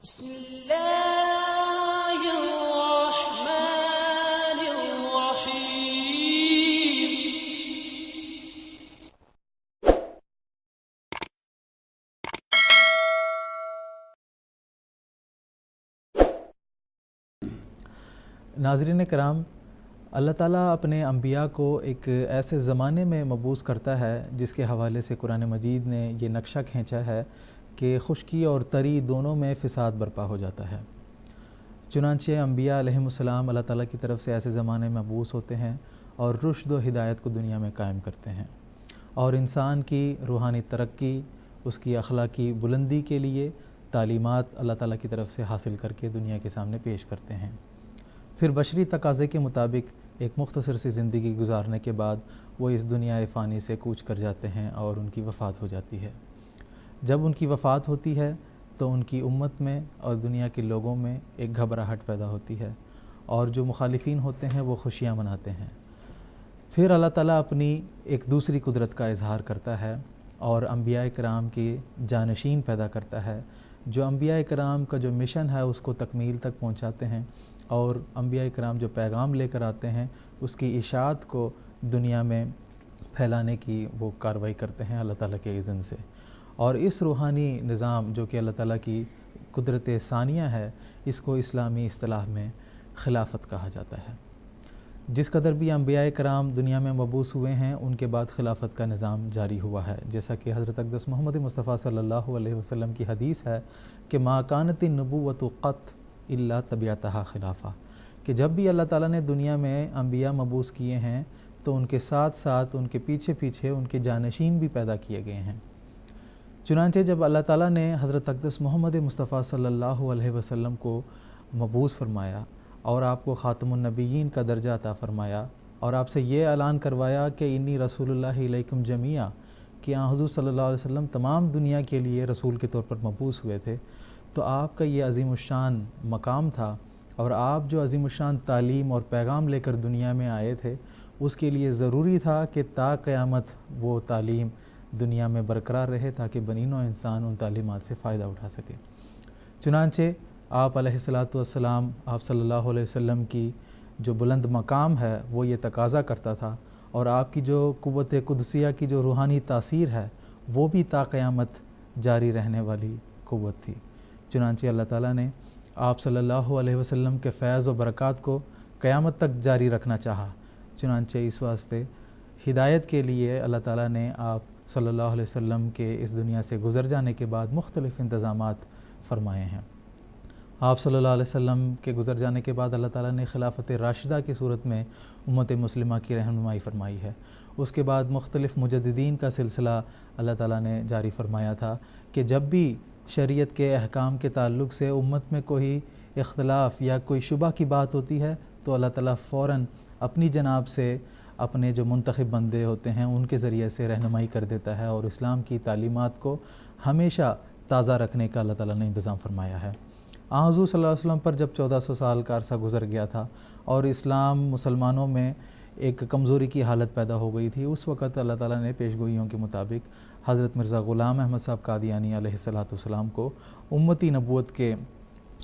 بسم الله الرحمن الرحيم. ناظرین کرام، اللہ تعالیٰ اپنے انبیاء کو ایک ایسے زمانے میں مبعوث کرتا ہے جس کے حوالے سے قرآن مجید نے یہ نقشہ کھینچا ہے کہ خشکی اور تری دونوں میں فساد برپا ہو جاتا ہے۔ چنانچہ انبیاء علیہم السلام اللہ تعالیٰ کی طرف سے ایسے زمانے میں مبعوث ہوتے ہیں اور رشد و ہدایت کو دنیا میں قائم کرتے ہیں، اور انسان کی روحانی ترقی، اس کی اخلاقی بلندی کے لیے تعلیمات اللہ تعالیٰ کی طرف سے حاصل کر کے دنیا کے سامنے پیش کرتے ہیں۔ پھر بشری تقاضے کے مطابق ایک مختصر سی زندگی گزارنے کے بعد وہ اس دنیا فانی سے کوچ کر جاتے ہیں اور ان کی وفات ہو جاتی ہے۔ جب ان کی وفات ہوتی ہے تو ان کی امت میں اور دنیا کے لوگوں میں ایک گھبراہٹ پیدا ہوتی ہے، اور جو مخالفین ہوتے ہیں وہ خوشیاں مناتے ہیں۔ پھر اللہ تعالیٰ اپنی ایک دوسری قدرت کا اظہار کرتا ہے اور انبیاء کرام کی جانشین پیدا کرتا ہے، جو انبیاء کرام کا جو مشن ہے اس کو تکمیل تک پہنچاتے ہیں، اور انبیاء کرام جو پیغام لے کر آتے ہیں اس کی اشاعت کو دنیا میں پھیلانے کی وہ کارروائی کرتے ہیں اللہ تعالیٰ کے اذن سے۔ اور اس روحانی نظام جو کہ اللہ تعالیٰ کی قدرت ثانیہ ہے، اس کو اسلامی اصطلاح میں خلافت کہا جاتا ہے۔ جس قدر بھی انبیاء کرام دنیا میں مبعوث ہوئے ہیں ان کے بعد خلافت کا نظام جاری ہوا ہے، جیسا کہ حضرت اقدس محمد مصطفیٰ صلی اللہ علیہ وسلم کی حدیث ہے کہ ما کانت النبوۃ قط الا طبیعتہا خلافہ، کہ جب بھی اللہ تعالیٰ نے دنیا میں انبیاء مبعوث کیے ہیں تو ان کے ساتھ ساتھ ان کے پیچھے پیچھے ان کے جانشین بھی پیدا کیے گئے ہیں۔ چنانچہ جب اللہ تعالیٰ نے حضرت اقدس محمد مصطفیٰ صلی اللہ علیہ وسلم کو مبعوث فرمایا اور آپ کو خاتم النبیین کا درجہ عطا فرمایا، اور آپ سے یہ اعلان کروایا کہ انی رسول اللہ علیکم جمیعا، کہ حضور صلی اللہ علیہ وسلم تمام دنیا کے لیے رسول کے طور پر مبعوث ہوئے تھے، تو آپ کا یہ عظیم الشان مقام تھا، اور آپ جو عظیم الشان تعلیم اور پیغام لے کر دنیا میں آئے تھے اس کے لیے ضروری تھا کہ تا قیامت وہ تعلیم دنیا میں برقرار رہے تاکہ بنی نوع انسان ان تعلیمات سے فائدہ اٹھا سکے۔ چنانچہ آپ علیہ الصلاۃ والسلام، آپ صلی اللہ علیہ وسلم کی جو بلند مقام ہے وہ یہ تقاضا کرتا تھا، اور آپ کی جو قوت قدسیہ کی جو روحانی تاثیر ہے وہ بھی تا قیامت جاری رہنے والی قوت تھی۔ چنانچہ اللہ تعالیٰ نے آپ صلی اللہ علیہ وسلم کے فیض و برکات کو قیامت تک جاری رکھنا چاہا۔ چنانچہ اس واسطے ہدایت کے لیے اللہ تعالیٰ نے آپ صلی اللہ علیہ وسلم کے اس دنیا سے گزر جانے کے بعد مختلف انتظامات فرمائے ہیں۔ آپ صلی اللہ علیہ وسلم کے گزر جانے کے بعد اللہ تعالیٰ نے خلافت راشدہ کی صورت میں امت مسلمہ کی رہنمائی فرمائی ہے۔ اس کے بعد مختلف مجددین کا سلسلہ اللہ تعالیٰ نے جاری فرمایا تھا کہ جب بھی شریعت کے احکام کے تعلق سے امت میں کوئی اختلاف یا کوئی شبہ کی بات ہوتی ہے تو اللہ تعالیٰ فوراً اپنی جناب سے اپنے جو منتخب بندے ہوتے ہیں ان کے ذریعے سے رہنمائی کر دیتا ہے، اور اسلام کی تعلیمات کو ہمیشہ تازہ رکھنے کا اللہ تعالیٰ نے انتظام فرمایا ہے۔ حضور صلی اللہ علیہ وسلم پر جب 1400 سال کا عرصہ گزر گیا تھا اور اسلام مسلمانوں میں ایک کمزوری کی حالت پیدا ہو گئی تھی، اس وقت اللہ تعالیٰ نے پیشگوئیوں کے مطابق حضرت مرزا غلام احمد صاحب قادیانی علیہ السلام کو امتی نبوت کے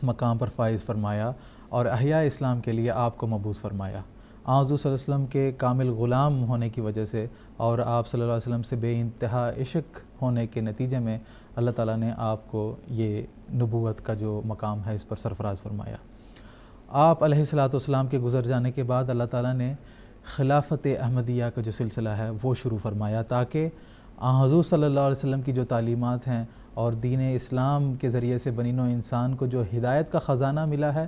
مقام پر فائز فرمایا اور احیاء اسلام کے لیے آپ کو مبعوث فرمایا۔ حضور صلی اللہ علیہ وسلم کے کامل غلام ہونے کی وجہ سے اور آپ صلی اللہ علیہ وسلم سے بے انتہا عشق ہونے کے نتیجے میں اللہ تعالیٰ نے آپ کو یہ نبوت کا جو مقام ہے اس پر سرفراز فرمایا۔ آپ علیہ السلام کے گزر جانے کے بعد اللہ تعالیٰ نے خلافت احمدیہ کا جو سلسلہ ہے وہ شروع فرمایا، تاکہ حضور صلی اللہ علیہ وسلم کی جو تعلیمات ہیں اور دین اسلام کے ذریعے سے بنی نوع انسان کو جو ہدایت کا خزانہ ملا ہے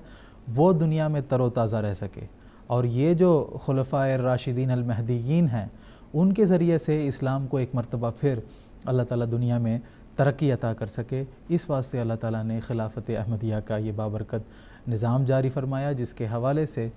وہ دنیا میں تر و تازہ رہ سکے، اور یہ جو خلفائے راشدین المہدیین ہیں ان کے ذریعے سے اسلام کو ایک مرتبہ پھر اللہ تعالیٰ دنیا میں ترقی عطا کر سکے۔ اس واسطے اللہ تعالیٰ نے خلافت احمدیہ کا یہ بابرکت نظام جاری فرمایا، جس کے حوالے سے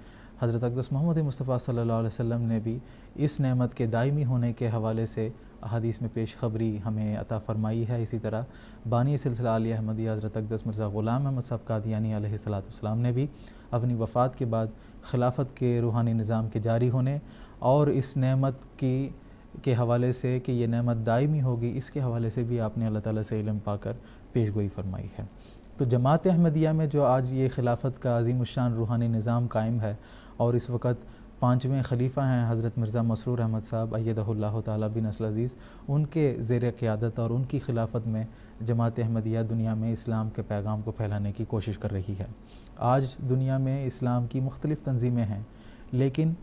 حضرت اقدس محمد مصطفیٰ صلی اللہ علیہ وسلم نے بھی اس نعمت کے دائمی ہونے کے حوالے سے احادیث میں پیش خبری ہمیں عطا فرمائی ہے۔ اسی طرح بانی سلسلہ عالیہ احمدیہ حضرت اقدس مرزا غلام احمد صاحب قادیانی علیہ السلام نے بھی اپنی وفات کے بعد خلافت کے روحانی نظام کے جاری ہونے اور اس نعمت کے حوالے سے کہ یہ نعمت دائمی ہوگی، اس کے حوالے سے بھی آپ نے اللہ تعالیٰ سے علم پا کر پیشگوئی فرمائی ہے۔ تو جماعت احمدیہ میں جو آج یہ خلافت کا عظیم الشان روحانی نظام قائم ہے اور اس وقت 5ویں خلیفہ ہیں حضرت مرزا مسرور احمد صاحب ایدہ اللہ تعالیٰ بنصر العزیز، ان کے زیر قیادت اور ان کی خلافت میں جماعت احمدیہ دنیا میں اسلام کے پیغام کو پھیلانے کی کوشش کر رہی ہے۔ آج دنیا میں اسلام کی مختلف تنظیمیں ہیں لیکن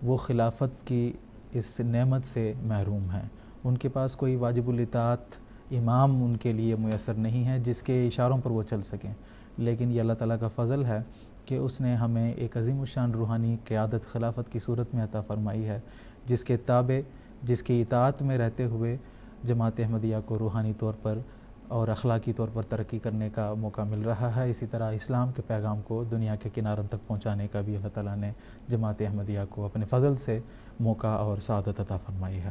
وہ خلافت کی اس نعمت سے محروم ہیں، ان کے پاس کوئی واجب الاطاعت امام ان کے لیے میسر نہیں ہے جس کے اشاروں پر وہ چل سکیں، لیکن یہ اللہ تعالیٰ کا فضل ہے کہ اس نے ہمیں ایک عظیم الشان روحانی قیادت خلافت کی صورت میں عطا فرمائی ہے، جس کے تابع، جس کی اطاعت میں رہتے ہوئے جماعت احمدیہ کو روحانی طور پر اور اخلاقی طور پر ترقی کرنے کا موقع مل رہا ہے۔ اسی طرح اسلام کے پیغام کو دنیا کے کناروں تک پہنچانے کا بھی اللہ تعالیٰ نے جماعت احمدیہ کو اپنے فضل سے موقع اور سعادت عطا فرمائی ہے۔